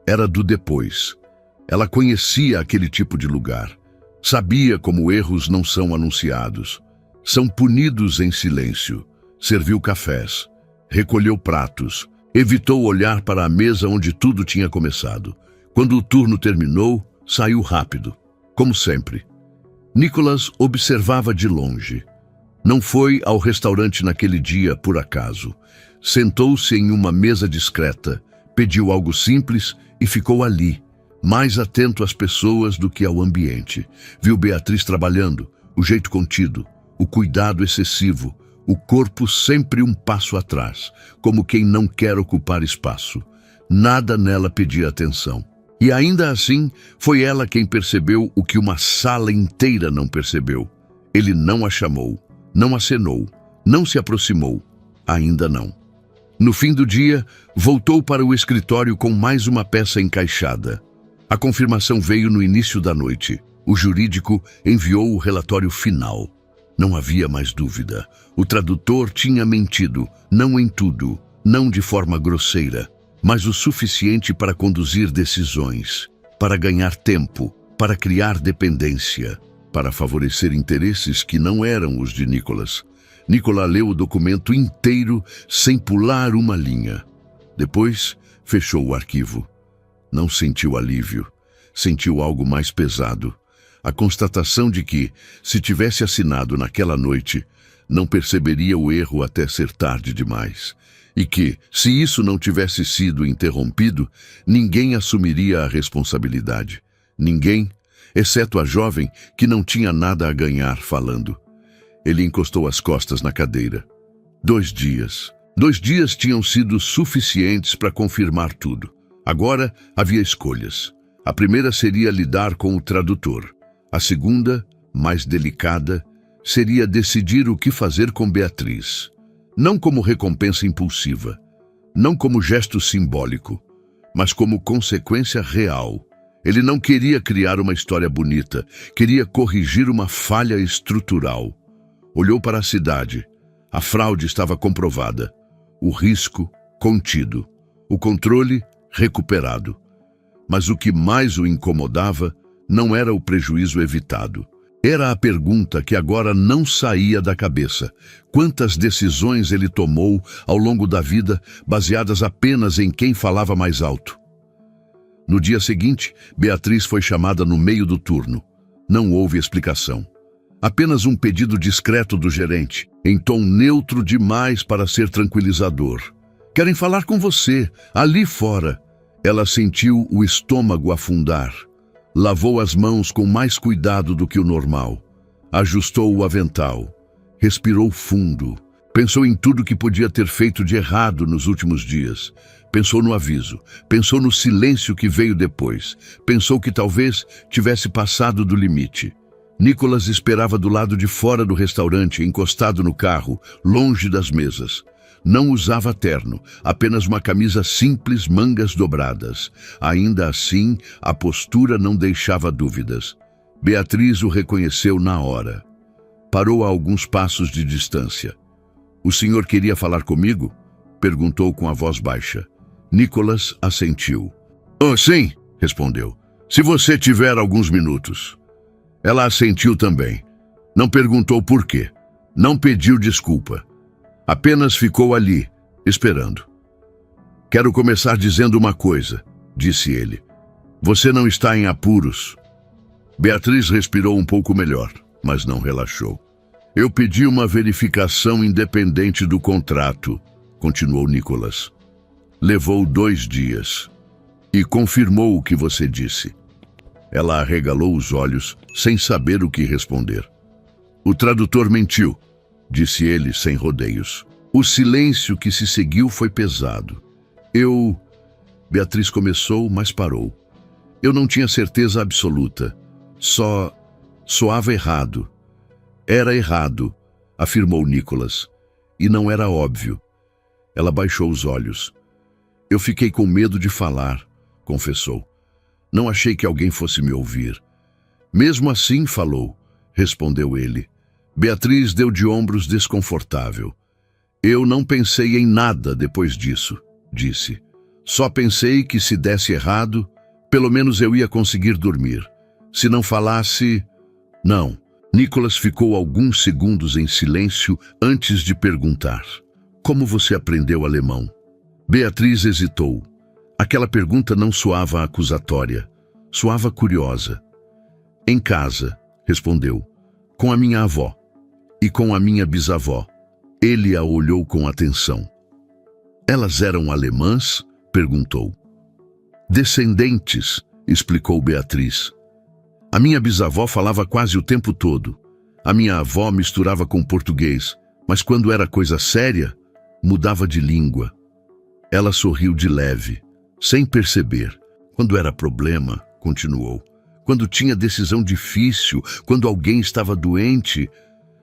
Speaker 1: era do depois. Ela conhecia aquele tipo de lugar. Sabia como erros não são anunciados. São punidos em silêncio. Serviu cafés, recolheu pratos, evitou olhar para a mesa onde tudo tinha começado. Quando o turno terminou, saiu rápido, como sempre. Nicholas observava de longe. Não foi ao restaurante naquele dia por acaso. Sentou-se em uma mesa discreta, pediu algo simples e ficou ali, mais atento às pessoas do que ao ambiente. Viu Beatriz trabalhando, o jeito contido, o cuidado excessivo, o corpo sempre um passo atrás, como quem não quer ocupar espaço. Nada nela pedia atenção. E ainda assim, foi ela quem percebeu o que uma sala inteira não percebeu. Ele não a chamou, não acenou, não se aproximou. Ainda não. No fim do dia, voltou para o escritório com mais uma peça encaixada. A confirmação veio no início da noite. O jurídico enviou o relatório final. Não havia mais dúvida. O tradutor tinha mentido, não em tudo, não de forma grosseira, mas o suficiente para conduzir decisões, para ganhar tempo, para criar dependência, para favorecer interesses que não eram os de Nicholas. Nicholas leu o documento inteiro sem pular uma linha. Depois, fechou o arquivo. Não sentiu alívio. Sentiu algo mais pesado. A constatação de que, se tivesse assinado naquela noite, não perceberia o erro até ser tarde demais. E que, se isso não tivesse sido interrompido, ninguém assumiria a responsabilidade. Ninguém, exceto a jovem que não tinha nada a ganhar falando. Ele encostou as costas na cadeira. 2 dias. 2 dias tinham sido suficientes para confirmar tudo. Agora havia escolhas. A primeira seria lidar com o tradutor. A segunda, mais delicada, seria decidir o que fazer com Beatriz. Não como recompensa impulsiva, não como gesto simbólico, mas como consequência real. Ele não queria criar uma história bonita, queria corrigir uma falha estrutural. Olhou para a cidade. A fraude estava comprovada. O risco contido. O controle recuperado. Mas o que mais o incomodava não era o prejuízo evitado. Era a pergunta que agora não saía da cabeça. Quantas decisões ele tomou ao longo da vida, baseadas apenas em quem falava mais alto? No dia seguinte, Beatriz foi chamada no meio do turno. Não houve explicação. Apenas um pedido discreto do gerente, em tom neutro demais para ser tranquilizador. Querem falar com você, ali fora. Ela sentiu o estômago afundar. Lavou as mãos com mais cuidado do que o normal. Ajustou o avental. Respirou fundo. Pensou em tudo que podia ter feito de errado nos últimos dias. Pensou no aviso. Pensou no silêncio que veio depois. Pensou que talvez tivesse passado do limite. Nicholas esperava do lado de fora do restaurante, encostado no carro, longe das mesas. Não usava terno, apenas uma camisa simples, mangas dobradas. Ainda assim, a postura não deixava dúvidas. Beatriz o reconheceu na hora. Parou a alguns passos de distância. "O senhor queria falar comigo?" perguntou com a voz baixa. Nicholas assentiu. "Oh, sim", respondeu. "Se você tiver alguns minutos." Ela assentiu também. Não perguntou por quê. Não pediu desculpa. Apenas ficou ali, esperando. "Quero começar dizendo uma coisa", disse ele. "Você não está em apuros." Beatriz respirou um pouco melhor, mas não relaxou. "Eu pedi uma verificação independente do contrato", continuou Nicholas. "Levou 2 dias. E confirmou o que você disse." Ela arregalou os olhos, sem saber o que responder. "O tradutor mentiu", disse ele sem rodeios. O silêncio que se seguiu foi pesado. Beatriz começou, mas parou. "Eu não tinha certeza absoluta. Só soava errado." "Era errado", afirmou Nicholas. "E não era óbvio." Ela baixou os olhos. "Eu fiquei com medo de falar", confessou. "Não achei que alguém fosse me ouvir." "Mesmo assim falou", respondeu ele. Beatriz deu de ombros desconfortável. "Eu não pensei em nada depois disso", disse. "Só pensei que se desse errado, pelo menos eu ia conseguir dormir. Se não falasse..." "Não." Nicholas ficou alguns segundos em silêncio antes de perguntar. "Como você aprendeu alemão?" Beatriz hesitou. Aquela pergunta não soava acusatória, soava curiosa. "Em casa", respondeu, "com a minha avó e com a minha bisavó." Ele a olhou com atenção. "Elas eram alemãs?" perguntou. "Descendentes", explicou Beatriz. "A minha bisavó falava quase o tempo todo. A minha avó misturava com português, mas quando era coisa séria, mudava de língua." Ela sorriu de leve, sem perceber. "Quando era problema", continuou, quando tinha decisão difícil, quando alguém estava doente,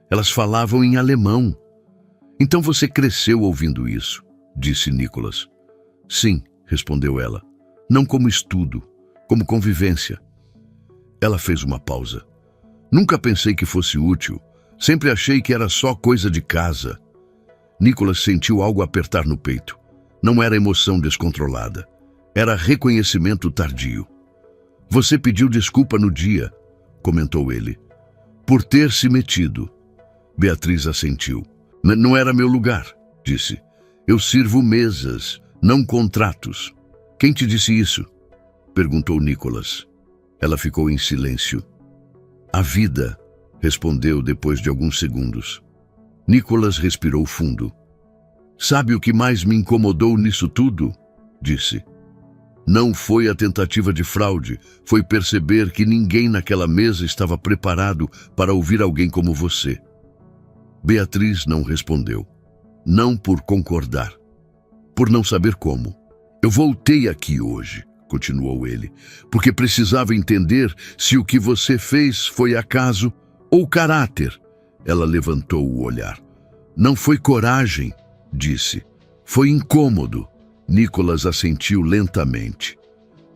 Speaker 1: elas falavam em alemão. Então você cresceu ouvindo isso, disse Nicholas. Sim, respondeu ela. Não como estudo, como convivência. Ela fez uma pausa. Nunca pensei que fosse útil. Sempre achei que era só coisa de casa. Nicholas sentiu algo apertar no peito. Não era emoção descontrolada. Era reconhecimento tardio. Você pediu desculpa no dia, comentou ele, por ter se metido. Beatriz assentiu. Não era meu lugar, disse. Eu sirvo mesas, não contratos. Quem te disse isso? Perguntou Nicholas. Ela ficou em silêncio. A vida, respondeu depois de alguns segundos. Nicholas respirou fundo. Sabe o que mais me incomodou nisso tudo? Disse. Não foi a tentativa de fraude, foi perceber que ninguém naquela mesa estava preparado para ouvir alguém como você. Beatriz não respondeu. Não por concordar, por não saber como. Eu voltei aqui hoje, continuou ele, porque precisava entender se o que você fez foi acaso ou caráter. Ela levantou o olhar. Não foi coragem, disse. Foi incômodo. Nicholas assentiu lentamente.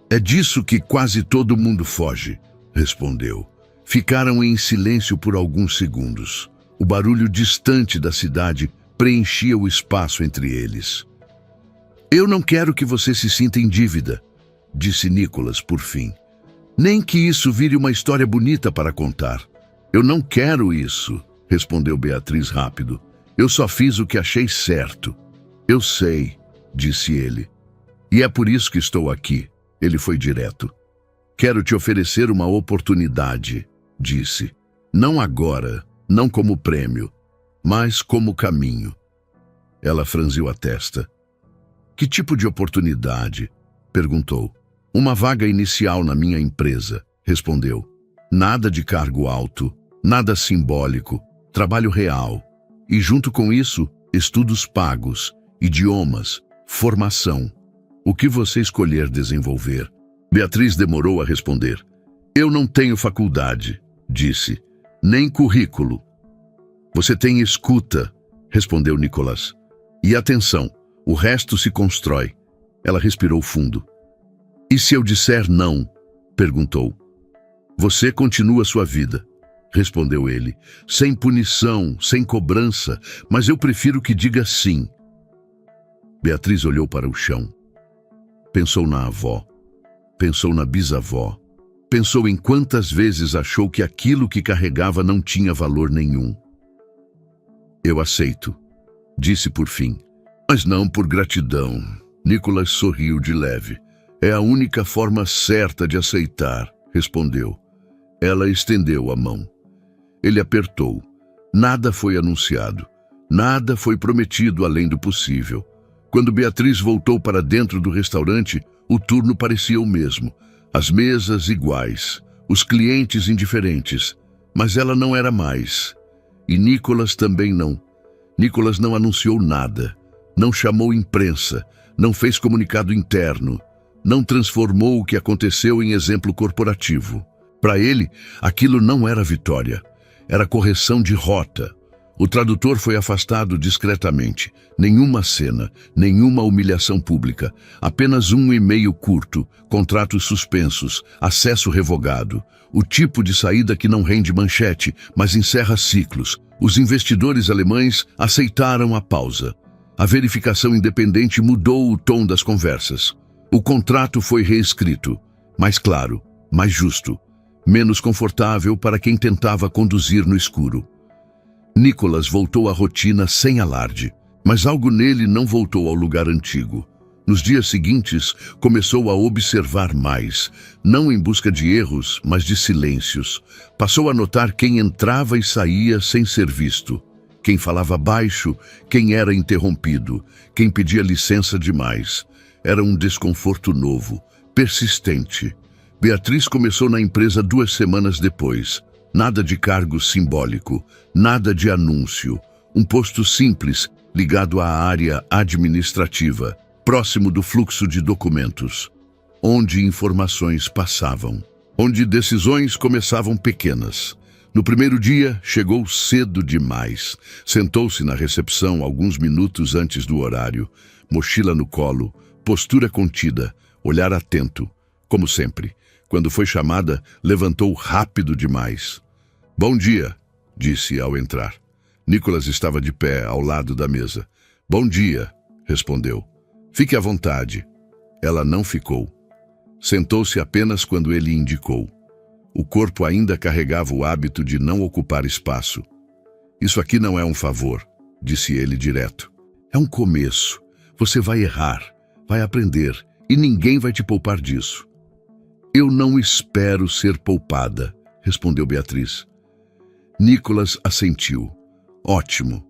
Speaker 1: É disso que quase todo mundo foge, respondeu. Ficaram em silêncio por alguns segundos. O barulho distante da cidade preenchia o espaço entre eles. Eu não quero que você se sinta em dívida, disse Nicholas por fim. Nem que isso vire uma história bonita para contar. Eu não quero isso, respondeu Beatriz rápido. Eu só fiz o que achei certo. Eu sei, disse ele. E é por isso que estou aqui. Ele foi direto. Quero te oferecer uma oportunidade, disse. Não agora, não como prêmio, mas como caminho. Ela franziu a testa. Que tipo de oportunidade? Perguntou. Uma vaga inicial na minha empresa, respondeu. Nada de cargo alto, nada simbólico, trabalho real. E junto com isso, estudos pagos, idiomas, formação. O que você escolher desenvolver? Beatriz demorou a responder. Eu não tenho faculdade, disse, nem currículo. Você tem escuta, respondeu Nicholas. E atenção, o resto se constrói. Ela respirou fundo. E se eu disser não? Perguntou. Você continua sua vida, respondeu ele, sem punição, sem cobrança, mas eu prefiro que diga sim. Beatriz olhou para o chão. Pensou na avó, pensou na bisavó, pensou em quantas vezes achou que aquilo que carregava não tinha valor nenhum. Eu aceito, disse por fim, mas não por gratidão. Nicholas sorriu de leve. É a única forma certa de aceitar, respondeu. Ela estendeu a mão. Ele apertou. Nada foi anunciado. Nada foi prometido além do possível. Quando Beatriz voltou para dentro do restaurante, o turno parecia o mesmo. As mesas iguais, os clientes indiferentes. Mas ela não era mais. E Nicholas também não. Nicholas não anunciou nada. Não chamou imprensa. Não fez comunicado interno. Não transformou o que aconteceu em exemplo corporativo. Para ele, aquilo não era vitória. Era correção de rota. O tradutor foi afastado discretamente. Nenhuma cena, nenhuma humilhação pública. Apenas um e-mail curto, contratos suspensos, acesso revogado. O tipo de saída que não rende manchete, mas encerra ciclos. Os investidores alemães aceitaram a pausa. A verificação independente mudou o tom das conversas. O contrato foi reescrito. Mais claro, mais justo. Menos confortável para quem tentava conduzir no escuro. Nicholas voltou à rotina sem alarde, mas algo nele não voltou ao lugar antigo. Nos dias seguintes, começou a observar mais, não em busca de erros, mas de silêncios. Passou a notar quem entrava e saía sem ser visto, quem falava baixo, quem era interrompido, quem pedia licença demais. Era um desconforto novo, persistente. Beatriz começou na empresa 2 semanas depois. Nada de cargo simbólico, nada de anúncio. Um posto simples, ligado à área administrativa, próximo do fluxo de documentos, onde informações passavam, onde decisões começavam pequenas. No primeiro dia, chegou cedo demais. Sentou-se na recepção alguns minutos antes do horário, mochila no colo, postura contida, olhar atento, como sempre. Quando foi chamada, levantou rápido demais. "Bom dia", disse ao entrar. Nicholas estava de pé ao lado da mesa. "Bom dia", respondeu. "Fique à vontade." Ela não ficou. Sentou-se apenas quando ele indicou. O corpo ainda carregava o hábito de não ocupar espaço. "Isso aqui não é um favor", disse ele direto. "É um começo. Você vai errar, vai aprender, e ninguém vai te poupar disso." "Eu não espero ser poupada", respondeu Beatriz. Nicholas assentiu. Ótimo.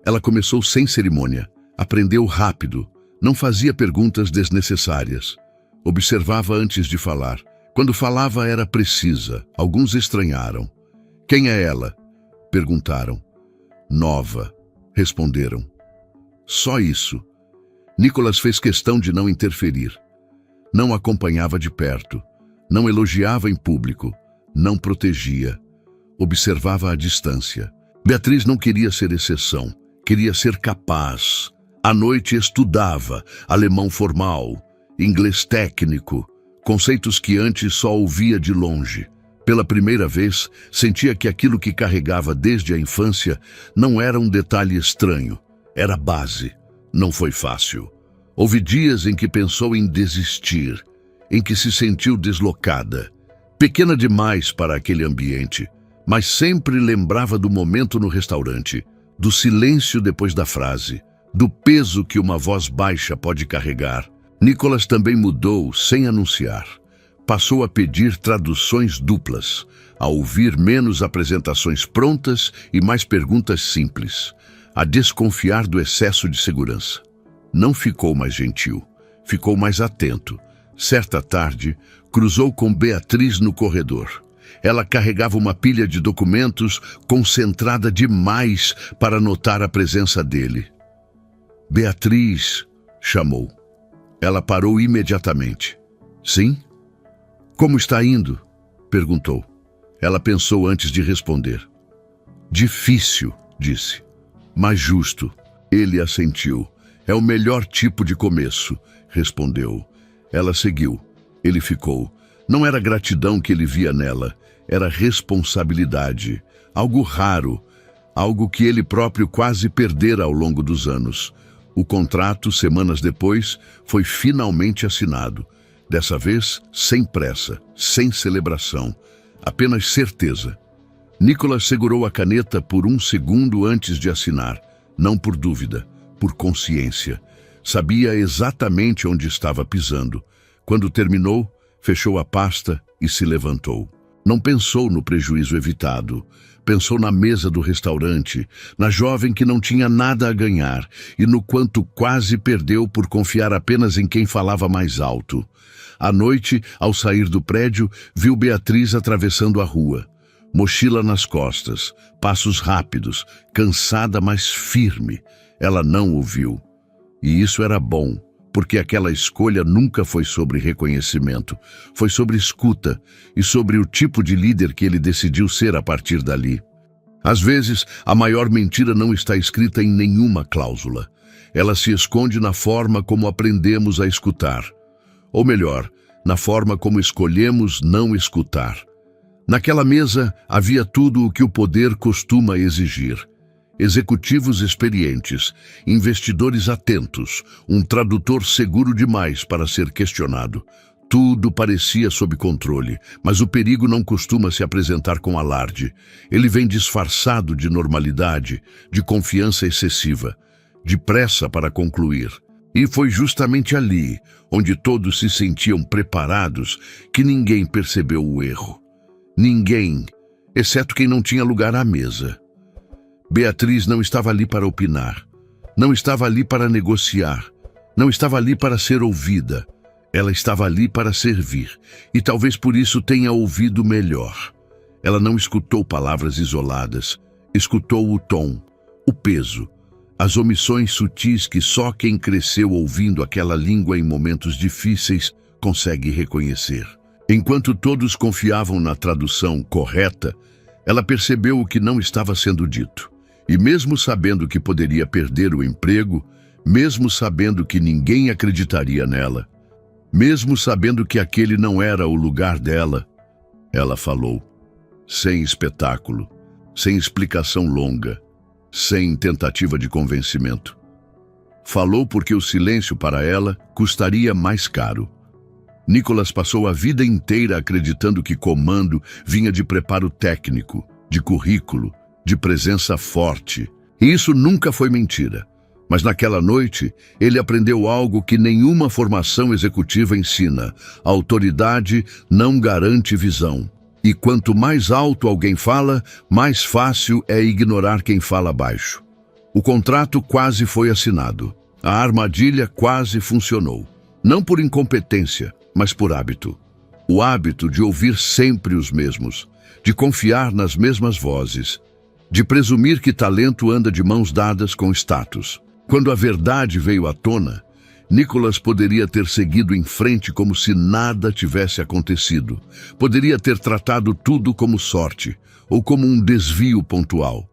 Speaker 1: Ela começou sem cerimônia. Aprendeu rápido. Não fazia perguntas desnecessárias. Observava antes de falar. Quando falava era precisa. Alguns estranharam. "Quem é ela?" perguntaram. "Nova", responderam. Só isso. Nicholas fez questão de não interferir. Não acompanhava de perto. Não elogiava em público. Não protegia. Observava à distância. Beatriz não queria ser exceção. Queria ser capaz. À noite estudava alemão formal, inglês técnico, conceitos que antes só ouvia de longe. Pela primeira vez, sentia que aquilo que carregava desde a infância não era um detalhe estranho, era base. Não foi fácil. Houve dias em que pensou em desistir, em que se sentiu deslocada, pequena demais para aquele ambiente, mas sempre lembrava do momento no restaurante, do silêncio depois da frase, do peso que uma voz baixa pode carregar. Nicholas também mudou sem anunciar. Passou a pedir traduções duplas, a ouvir menos apresentações prontas e mais perguntas simples, a desconfiar do excesso de segurança. Não ficou mais gentil, ficou mais atento. Certa tarde, cruzou com Beatriz no corredor. Ela carregava uma pilha de documentos concentrada demais para notar a presença dele. "Beatriz", chamou. Ela parou imediatamente. "Sim?" "Como está indo?" perguntou. Ela pensou antes de responder. "Difícil", disse. "Mas justo." Ele assentiu. "É o melhor tipo de começo", respondeu. Ela seguiu. Ele ficou. Não era gratidão que ele via nela, era responsabilidade. Algo raro, algo que ele próprio quase perdera ao longo dos anos. O contrato, semanas depois, foi finalmente assinado. Dessa vez, sem pressa, sem celebração, apenas certeza. Nicholas segurou a caneta por um segundo antes de assinar, não por dúvida, por consciência. Sabia exatamente onde estava pisando. Quando terminou, fechou a pasta e se levantou. Não pensou no prejuízo evitado. Pensou na mesa do restaurante, na jovem que não tinha nada a ganhar e no quanto quase perdeu por confiar apenas em quem falava mais alto. À noite, ao sair do prédio, viu Beatriz atravessando a rua. Mochila nas costas, passos rápidos, cansada, mas firme. Ela não o viu. E isso era bom, porque aquela escolha nunca foi sobre reconhecimento. Foi sobre escuta e sobre o tipo de líder que ele decidiu ser a partir dali. Às vezes, a maior mentira não está escrita em nenhuma cláusula. Ela se esconde na forma como aprendemos a escutar. Ou melhor, na forma como escolhemos não escutar. Naquela mesa havia tudo o que o poder costuma exigir. Executivos experientes, investidores atentos, um tradutor seguro demais para ser questionado. Tudo parecia sob controle, mas o perigo não costuma se apresentar com alarde. Ele vem disfarçado de normalidade, de confiança excessiva, de pressa para concluir. E foi justamente ali, onde todos se sentiam preparados, que ninguém percebeu o erro. Ninguém, exceto quem não tinha lugar à mesa. Beatriz não estava ali para opinar, não estava ali para negociar, não estava ali para ser ouvida. Ela estava ali para servir, e talvez por isso tenha ouvido melhor. Ela não escutou palavras isoladas, escutou o tom, o peso, as omissões sutis que só quem cresceu ouvindo aquela língua em momentos difíceis consegue reconhecer. Enquanto todos confiavam na tradução correta, ela percebeu o que não estava sendo dito. E mesmo sabendo que poderia perder o emprego, mesmo sabendo que ninguém acreditaria nela, mesmo sabendo que aquele não era o lugar dela, ela falou, sem espetáculo, sem explicação longa, sem tentativa de convencimento. Falou porque o silêncio para ela custaria mais caro. Nicholas passou a vida inteira acreditando que comando vinha de preparo técnico, de currículo, de presença forte. E isso nunca foi mentira. Mas naquela noite, ele aprendeu algo que nenhuma formação executiva ensina. A autoridade não garante visão. E quanto mais alto alguém fala, mais fácil é ignorar quem fala baixo. O contrato quase foi assinado. A armadilha quase funcionou. Não por incompetência, mas por hábito. O hábito de ouvir sempre os mesmos, de confiar nas mesmas vozes, de presumir que talento anda de mãos dadas com status. Quando a verdade veio à tona, Nicholas poderia ter seguido em frente como se nada tivesse acontecido. Poderia ter tratado tudo como sorte, ou como um desvio pontual.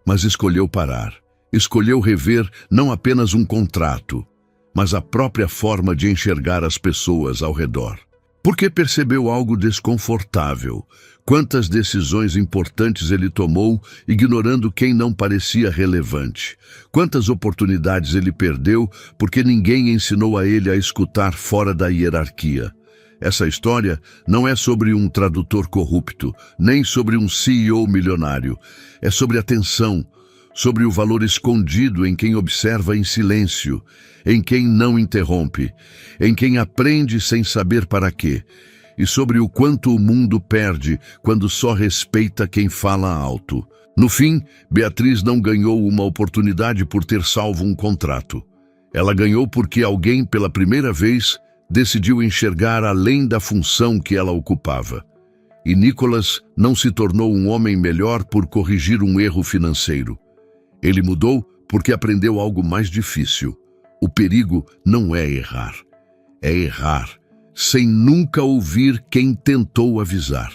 Speaker 1: Mas escolheu parar. Escolheu rever não apenas um contrato, mas a própria forma de enxergar as pessoas ao redor. Porque percebeu algo desconfortável. Quantas decisões importantes ele tomou, ignorando quem não parecia relevante. Quantas oportunidades ele perdeu, porque ninguém ensinou a ele a escutar fora da hierarquia. Essa história não é sobre um tradutor corrupto, nem sobre um CEO milionário. É sobre atenção, sobre o valor escondido em quem observa em silêncio, em quem não interrompe, em quem aprende sem saber para quê, e sobre o quanto o mundo perde quando só respeita quem fala alto. No fim, Beatriz não ganhou uma oportunidade por ter salvo um contrato. Ela ganhou porque alguém, pela primeira vez, decidiu enxergar além da função que ela ocupava. E Nicholas não se tornou um homem melhor por corrigir um erro financeiro. Ele mudou porque aprendeu algo mais difícil. O perigo não é errar. É errar, sem nunca ouvir quem tentou avisar.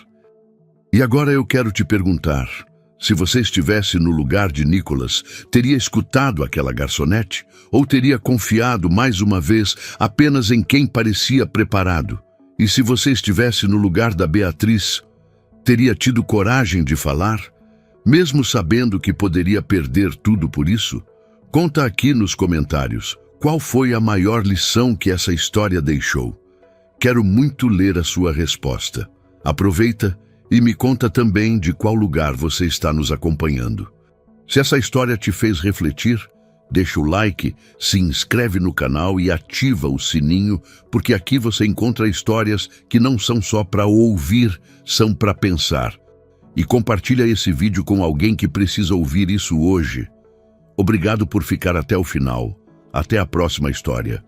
Speaker 1: E agora eu quero te perguntar, se você estivesse no lugar de Nicholas, teria escutado aquela garçonete? Ou teria confiado mais uma vez apenas em quem parecia preparado? E se você estivesse no lugar da Beatriz, teria tido coragem de falar? Mesmo sabendo que poderia perder tudo por isso? Conta aqui nos comentários qual foi a maior lição que essa história deixou. Quero muito ler a sua resposta. Aproveita e me conta também de qual lugar você está nos acompanhando. Se essa história te fez refletir, deixa o like, se inscreve no canal e ativa o sininho, porque aqui você encontra histórias que não são só para ouvir, são para pensar. E compartilha esse vídeo com alguém que precisa ouvir isso hoje. Obrigado por ficar até o final. Até a próxima história.